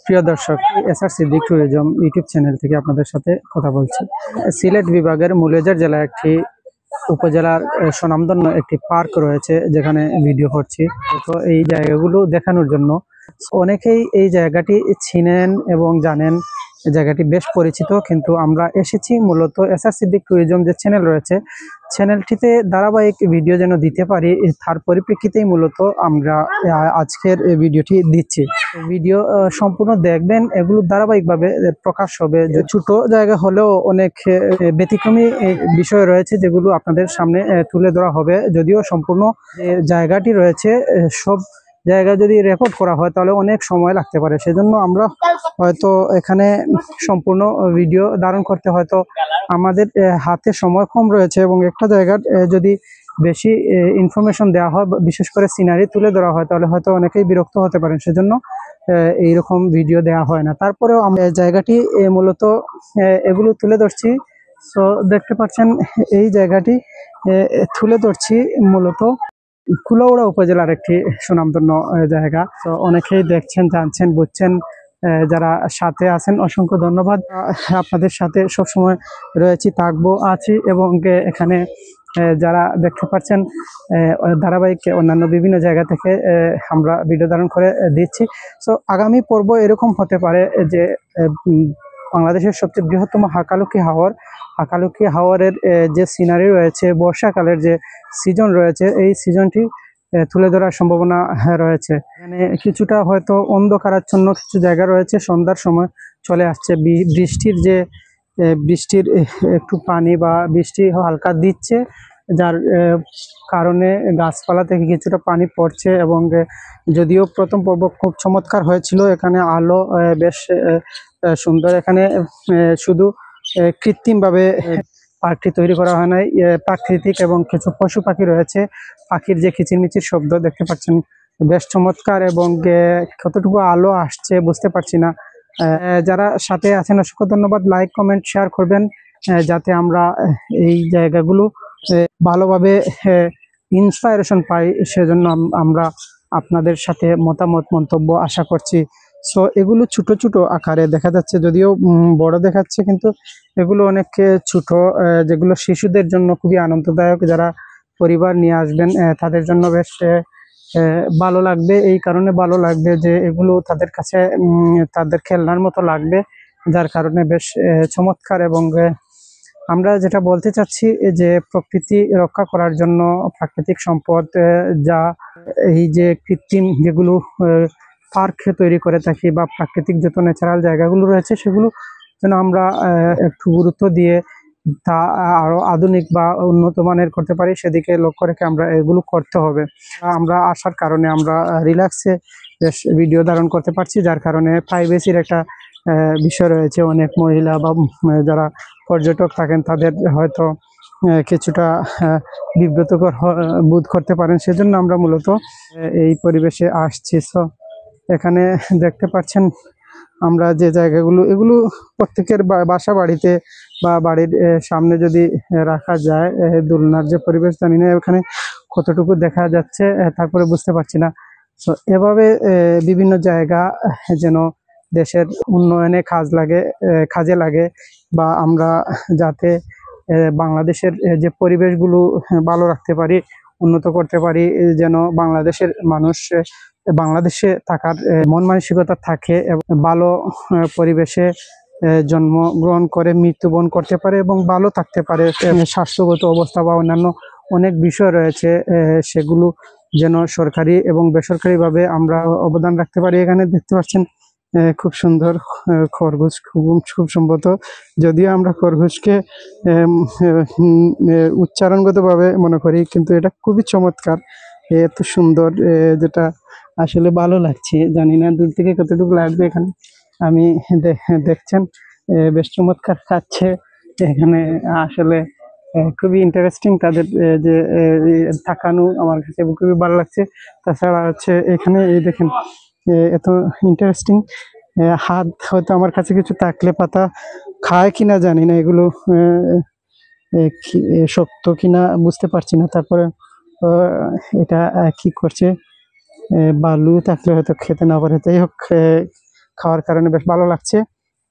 প্রিয় দর্শক, SR Siddique tourism YouTube channel থেকে আপনাদের সাথে কথা বলছি। সিলেট বিভাগের মৌলভীবাজার জেলায় একটি উপজেলার স্বনামধন্য একটি পার্ক রয়েছে, যেখানে ভিডিও করছি। তো এই জায়গাগুলো দেখানোর জন্য অনেকেই এই জায়গাটি চিনেন এবং জানেন। জায়গাটি বেশ পরিচিত, কিন্তু আমরা এসেছি মূলত এসআর সিদ্দিক ট্যুরিজম যে চ্যানেল রয়েছে, চ্যানেলটিতে ধারাবাহিক ভিডিও যেন দিতে পারি, তার পরিপ্রেক্ষিতেই মূলত আমরা আজকের ভিডিওটি দিচ্ছি। ভিডিও সম্পূর্ণ দেখবেন, এগুলো ধারাবাহিকভাবে প্রকাশ হবে। যে ছোট জায়গা হলেও অনেক ব্যতিক্রমী বিষয় রয়েছে, যেগুলো আপনাদের সামনে তুলে ধরা হবে। যদিও সম্পূর্ণ জায়গাটি রয়েছে, সব জায়গা যদি রেকর্ড করা হয় তাহলে অনেক সময় লাগতে পারে। সেজন্য আমরা হয়তো এখানে সম্পূর্ণ ভিডিও ধারণ করতে হয়তো আমাদের হাতে সময় কম রয়েছে, এবং একটা জায়গার যদি বেশি ইনফরমেশন দেওয়া হয়, বিশেষ করে সিনারি তুলে ধরা হয়, তাহলে হয়তো অনেকেই বিরক্ত হতে পারেন। সেজন্য এইরকম ভিডিও দেওয়া হয় না। তারপরেও আমরা জায়গাটি মূলত এগুলো তুলে ধরছি। তো দেখতে পাচ্ছেন এই জায়গাটি তুলে ধরছি মূলত কুলাউড়া উপজেলার একটি সুনামধন্য জায়গা। তো অনেকেই দেখছেন, জানছেন, বুঝছেন। যারা সাথে আছেন অসংখ্য ধন্যবাদ। আপনাদের সাথে সবসময় রয়েছি, থাকবো, আছি। এবং এখানে যারা দেখতে পাচ্ছেন ধারাবাহিক অন্যান্য বিভিন্ন জায়গা থেকে আমরা ভিডিও ধারণ করে দিচ্ছি। তো আগামী পর্ব এরকম হতে পারে যে বাংলাদেশের সবচেয়ে বৃহত্তম হাকালুকি হাওরের যে সিনারি রয়েছে, বর্ষাকালের যে সিজন রয়েছে, এই সিজনটি তুলে ধরার সম্ভাবনা রয়েছে। এখানে কিছুটা হয়তো অন্ধকারাচ্ছন্ন কিছু জায়গা রয়েছে। সন্ধ্যার সময় চলে আসছে, বৃষ্টির একটু পানি বা বৃষ্টি হালকা দিচ্ছে, যার কারণে গাছপালা থেকে কিছুটা পানি পড়ছে। এবং যদিও প্রথম পর্ব খুব চমৎকার হয়েছিল, এখানে আলো বেশ সুন্দর। এখানে শুধু কৃত্রিমভাবে পার্কটি তৈরি করা হয় নাই, প্রাকৃতিক এবং কিছু পশু পাখি রয়েছে। পাখির যে কিচিরমিচির শব্দ দেখতে পাচ্ছেন, বেশ চমৎকার। এবং কতটুকু আলো আসছে বুঝতে পারছি না। যারা সাথে আছেন অসংখ্য ধন্যবাদ। লাইক, কমেন্ট, শেয়ার করবেন, যাতে আমরা এই জায়গাগুলো ভালোভাবে ইন্সপাইরেশন পাই। সেজন্য আমরা আপনাদের সাথে মতামত, মন্তব্য আশা করছি। সো এগুলো ছোট ছোট আকারে দেখা যাচ্ছে, যদিও বড় দেখাচ্ছে, কিন্তু এগুলো অনেক ছোট, যেগুলো শিশুদের জন্য খুবই আনন্দদায়ক। যারা পরিবার নিয়ে আসবেন তাদের জন্য বেশ ভালো লাগবে। এই কারণে ভালো লাগবে যে এগুলো তাদের কাছে তাদের খেলনার মতো লাগবে, যার কারণে বেশ চমৎকার। এবং আমরা যেটা বলতে চাচ্ছি যে প্রকৃতি রক্ষা করার জন্য প্রাকৃতিক সম্পদ, যা এই যে কৃত্রিম যেগুলো পার্ক তৈরি করে থাকি, বা প্রাকৃতিক যত ন্যাচারাল জায়গাগুলো রয়েছে, সেগুলো যেন আমরা একটু গুরুত্ব দিয়ে তা আরো আধুনিক বা উন্নত মানের করতে পারি, সেদিকে লক্ষ্য রেখে আমরা এগুলো করতে হবে। আমরা আসার কারণে আমরা রিল্যাক্সে ভিডিও ধারণ করতে পারছি, যার কারণে প্রাইভেসির একটা বিষয় রয়েছে। অনেক মহিলা বা যারা পর্যটক থাকেন, তাদের হয়তো কিছুটা বিব্রতকর বোধ করতে পারেন। সেজন্য আমরা মূলত এই পরিবেশে আসছি। সো এখানে দেখতে পাচ্ছেন আমরা যে জায়গাগুলো, এগুলো প্রত্যেকের বাসা বাড়িতে বা বাড়ির সামনে যদি রাখা যায়, দোলনার যে পরিবেশ, জানি না ওখানে কতটুকু দেখা যাচ্ছে, তারপরে বুঝতে পারছি না। তো এভাবে বিভিন্ন জায়গা যেন দেশের উন্নয়নে কাজে লাগে, বা আমরা যাতে বাংলাদেশের যে পরিবেশগুলো ভালো রাখতে পারি, উন্নত করতে পারি, যেন বাংলাদেশের মানুষ বাংলাদেশে থাকার মন মানসিকতা থাকে, এবং ভালো পরিবেশে জন্মগ্রহণ করে মৃত্যুবরণ করতে পারে এবং ভালো থাকতে পারে। স্বাস্থ্যগত অবস্থা বা অন্যান্য অনেক বিষয় রয়েছে, সেগুলো যেন সরকারি এবং বেসরকারিভাবে আমরা অবদান রাখতে পারি। এখানে দেখতে পাচ্ছেন খুব সুন্দর খরগোশ, খুব সম্ভবত, যদিও আমরা খরগোশকে উচ্চারণগতভাবে মনে করি, কিন্তু এটা খুবই চমৎকার, এত সুন্দর, যেটা আসলে ভালো লাগছে। জানি না দূর থেকে কতটুকু লাগবে। এখানে আমি দেখছেন বেশ চমৎকার খাচ্ছে। এখানে আসলে খুবই ইন্টারেস্টিং তাদের যে তাকানো, আমার কাছে খুবই ভালো লাগছে। তাছাড়া হচ্ছে এখানে এই দেখেন এত ইন্টারেস্টিং হাত, হয়তো আমার কাছে কিছু থাকলে পাতা খায় কিনা জানি না, এগুলো শক্ত কিনা বুঝতে পারছি না। তারপরে এটা কি করছে, বালু থাকলে হয়তো খেতে না পারে। যাই হোক, খাওয়ার কারণে বেশ ভালো লাগছে।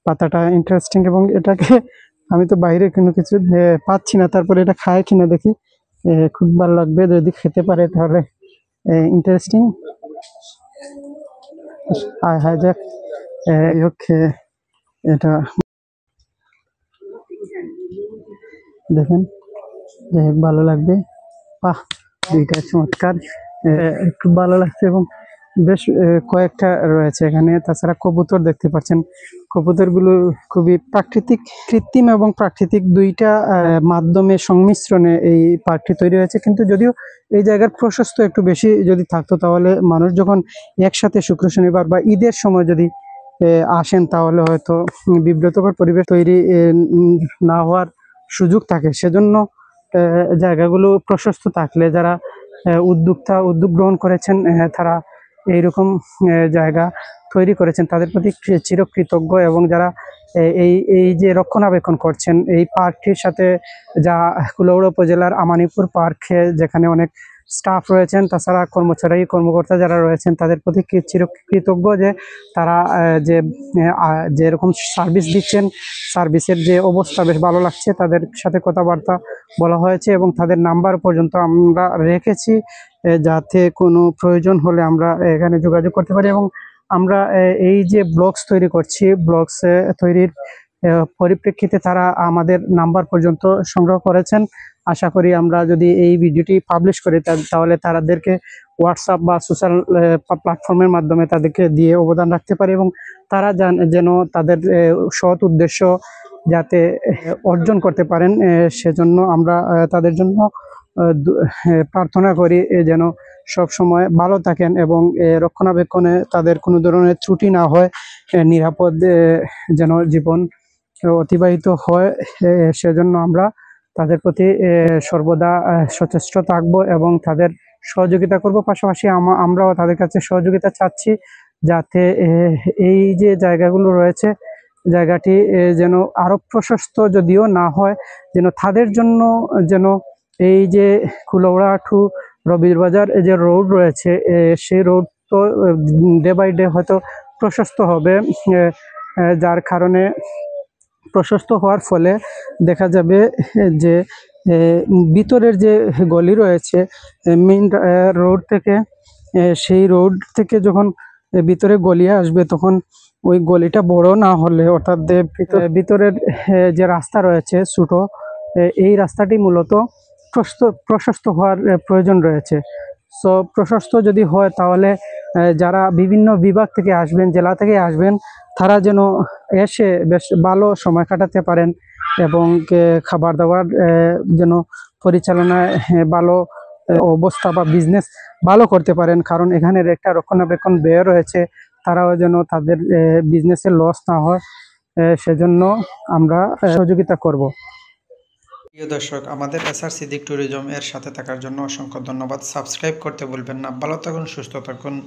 পাতাটা ইন্টারেস্টিং এবং এটাকে আমি তো বাইরে কোনো কিছু পাচ্ছি না, তারপরে এটা খায় কিনা দেখি। খুব ভালো লাগবে যদি খেতে পারে, তাহলে ইন্টারেস্টিং। হায় হায় যাক, এটা দেখেন, ভালো লাগবে। বাহ, দুইটা চমৎকার, খুব ভালো লাগছে এবং বেশ কয়েকটা রয়েছে এখানে। তাছাড়া কবুতর দেখতে পাচ্ছেন, কবুতরগুলো খুবই প্রাকৃতিক, কৃত্রিম এবং প্রাকৃতিক দুইটা মাধ্যমে সংমিশ্রণে এই পার্কটি তৈরি হয়েছে। কিন্তু যদিও এই জায়গার প্রশস্ত একটু বেশি যদি থাকতো, তাহলে মানুষ যখন একসাথে শুক্র শনিবার বা ঈদের সময় যদি আসেন, তাহলে হয়তো বিব্রতকর পরিবেশ তৈরি না হওয়ার সুযোগ থাকে। সেজন্য জায়গাগুলো প্রশস্ত থাকলে যারা উদ্যোগ গ্রহণ করেছেন, তারা এইরকম জায়গা তৈরি করেছেন, তাদের প্রতি চিরকৃতজ্ঞ। এবং যারা এই এই যে রক্ষণাবেক্ষণ করছেন এই পার্কটির সাথে, যা কুলাউড়া উপজেলার আমানীপুর পার্কে, যেখানে অনেক স্টাফ রয়েছেন, তাছাড়া কর্মকর্তা যারা রয়েছেন, তাদের প্রতি চিরকৃতজ্ঞ যে তারা যেরকম সার্ভিস দিচ্ছেন, সার্ভিসের যে অবস্থা বেশ ভালো লাগছে। তাদের সাথে কথাবার্তা বলা হয়েছে এবং তাদের নাম্বার পর্যন্ত আমরা রেখেছি, যাতে কোনো প্রয়োজন হলে আমরা এখানে যোগাযোগ করতে পারি। এবং আমরা এই যে ব্লগস তৈরি করছি, ব্লগস তৈরির পরিপ্রেক্ষিতে তারা আমাদের নাম্বার পর্যন্ত সংগ্রহ করেছেন। আশা করি আমরা যদি এই ভিডিওটি পাবলিশ করি, তাহলে তাদেরকে হোয়াটসঅ্যাপ বা সোশ্যাল প্ল্যাটফর্মের মাধ্যমে তাদেরকে দিয়ে অবদান রাখতে পারি এবং তারা যেন তাদের সৎ উদ্দেশ্য যাতে অর্জন করতে পারেন, সেজন্য আমরা তাদের জন্য প্রার্থনা করি যেন সব সময় ভালো থাকেন এবং রক্ষণাবেক্ষণে তাদের কোনো ধরনের ত্রুটি না হয়, নিরাপদ যেন জীবন অতিবাহিত হয়। সেজন্য আমরা তাদের প্রতি সর্বদা সচেষ্ট থাকব এবং তাদের সহযোগিতা করব। পাশাপাশি আমরাও তাদের কাছে সহযোগিতা চাচ্ছি, যাতে এই যে জায়গাগুলো রয়েছে, জায়গাটি যেন আরো প্রশস্ত যদিও না হয়, যেন তাদের জন্য যেন এই যে কুলাউড়া টু রবিরবাজার যে রোড রয়েছে, সেই রোড তো ডে বাই ডে হয়তো প্রশস্ত হবে, যার কারণে প্রশস্ত হওয়ার ফলে দেখা যাবে যে ভিতরের যে গলি রয়েছে মেইন রোড থেকে, সেই রোড থেকে যখন ভিতরে গলিয়ে আসবে, তখন ওই গলিটা বড় না হলে, অর্থাৎ ভিতরের যে রাস্তা রয়েছে ছোট, এই রাস্তাটি মূলত প্রশস্ত হওয়ার প্রয়োজন রয়েছে। সো প্রশস্ত যদি হয়, তাহলে যারা বিভিন্ন বিভাগ থেকে আসবেন, জেলা থেকে আসবেন, তারা যেন এসে বেশ ভালো সময় কাটাতে পারেন এবং খাবার দাবার যেন পরিচালনায় ভালো অবস্থা বা বিজনেস ভালো করতে পারেন। কারণ এখানের একটা রক্ষণাবেক্ষণ ব্যয় রয়েছে, তারাও যেন তাদের বিজনেসে লস না হয়, সেজন্য আমরা সহযোগিতা করব। প্রিয় দর্শক, আমাদের এসআর সিদ্দিক ট্যুরিজম এর সাথে থাকার জন্য অসংখ্য ধন্যবাদ। সাবস্ক্রাইব করতে ভুলবেন না। ভালো থাকুন, সুস্থ থাকুন।